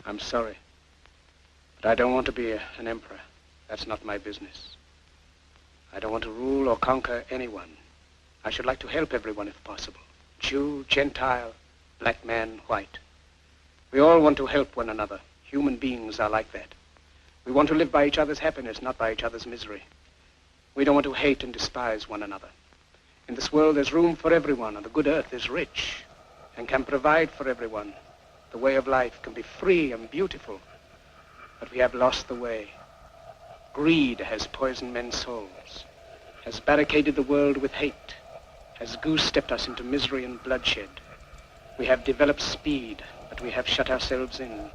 I'm sorry. But I don't want to be an emperor. That's not my business. I don't want to rule or conquer anyone. I should like to help everyone if possible. Jew, Gentile, black man, white. We all want to help one another. Human beings are like that. We want to live by each other's happiness, not by each other's misery. We don't want to hate and despise one another. In this world, there's room for everyone, and the good earth is rich and can provide for everyone. The way of life can be free and beautiful, but we have lost the way. Greed has poisoned men's souls, has barricaded the world with hate, has goose-stepped us into misery and bloodshed. We have developed speed, but we have shut ourselves in.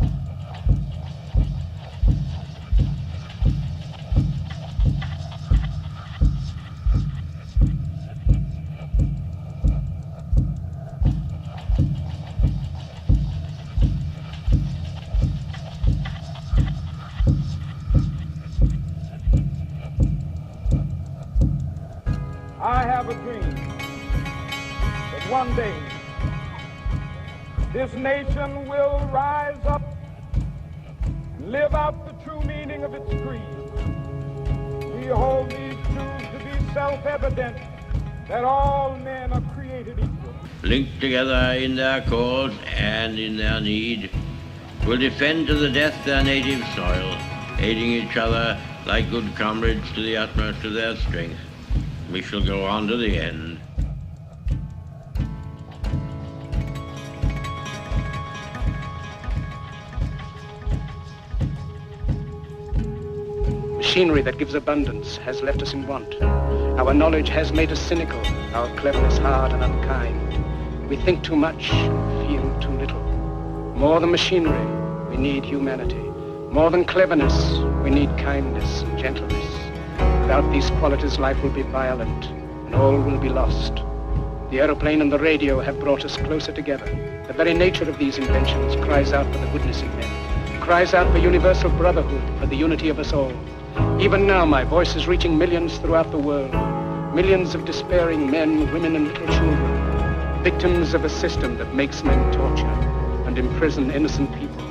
I have a dream that one day this nation will rise up and live out the true meaning of its creed. We hold these truths to be self-evident, that all men are created equal. Linked together in their cause and in their need, will defend to the death their native soil, aiding each other like good comrades to the utmost of their strength. We shall go on to the end. Machinery that gives abundance has left us in want. Our knowledge has made us cynical, our cleverness hard and unkind. We think too much, feel too little. More than machinery, we need humanity. More than cleverness, we need kindness and gentleness. Without these qualities, life will be violent, and all will be lost. The aeroplane and the radio have brought us closer together. The very nature of these inventions cries out for the goodness in men, cries out for universal brotherhood, for the unity of us all. Even now, my voice is reaching millions throughout the world, millions of despairing men, women, and little children, victims of a system that makes men torture and imprison innocent people.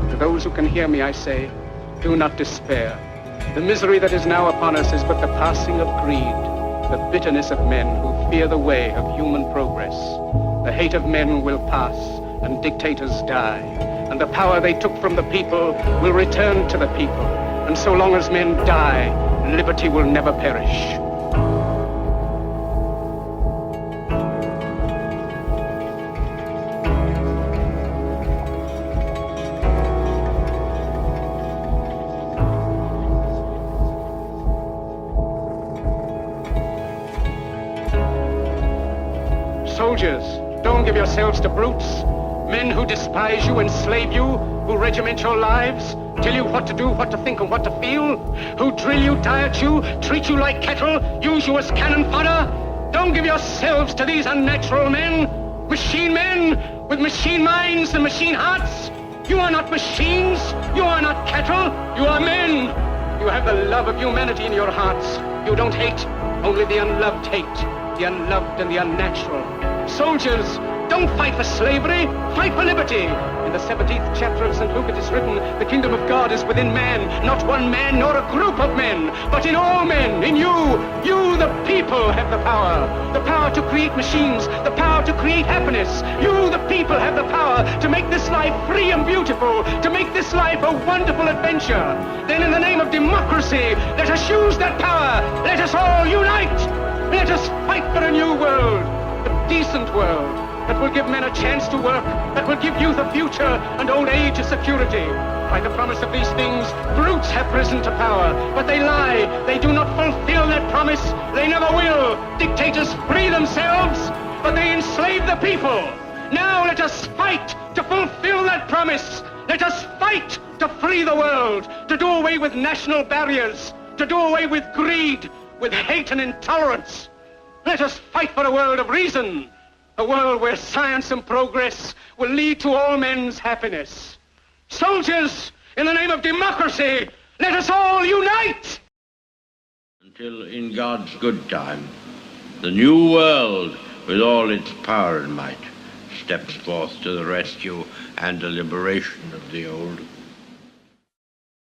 To those who can hear me, I say, do not despair. The misery that is now upon us is but the passing of greed, the bitterness of men who fear the way of human progress. The hate of men will pass, and dictators die, and the power they took from the people will return to the people. And so long as men die, liberty will never perish. Soldiers, don't give yourselves to brutes, men who despise you, enslave you, who regiment your lives, tell you what to do, what to think, and what to feel, who drill you, diet you, treat you like cattle, use you as cannon fodder. Don't give yourselves to these unnatural men with machine minds and machine hearts. You are not machines, you are not cattle, you are men. You have the love of humanity in your hearts. You don't hate, only the unloved hate, the unloved and the unnatural. Soldiers, don't fight for slavery, fight for liberty. In the 17th chapter of St. Luke it is written, the kingdom of God is within man, not one man nor a group of men, but in all men, in you. You, the people, have the power to create machines, the power to create happiness. You, the people, have the power to make this life free and beautiful, to make this life a wonderful adventure. Then in the name of democracy, let us use that power. Let us all unite. Let us fight for a new world, a decent world, that will give men a chance to work, that will give youth a future and old age a security. By the promise of these things, brutes have risen to power, but they lie. They do not fulfill that promise. They never will. Dictators free themselves, but they enslave the people. Now let us fight to fulfill that promise. Let us fight to free the world, to do away with national barriers, to do away with greed, with hate and intolerance. Let us fight for a world of reason, a world where science and progress will lead to all men's happiness. Soldiers, in the name of democracy, let us all unite! Until in God's good time, the new world, with all its power and might, steps forth to the rescue and the liberation of the old.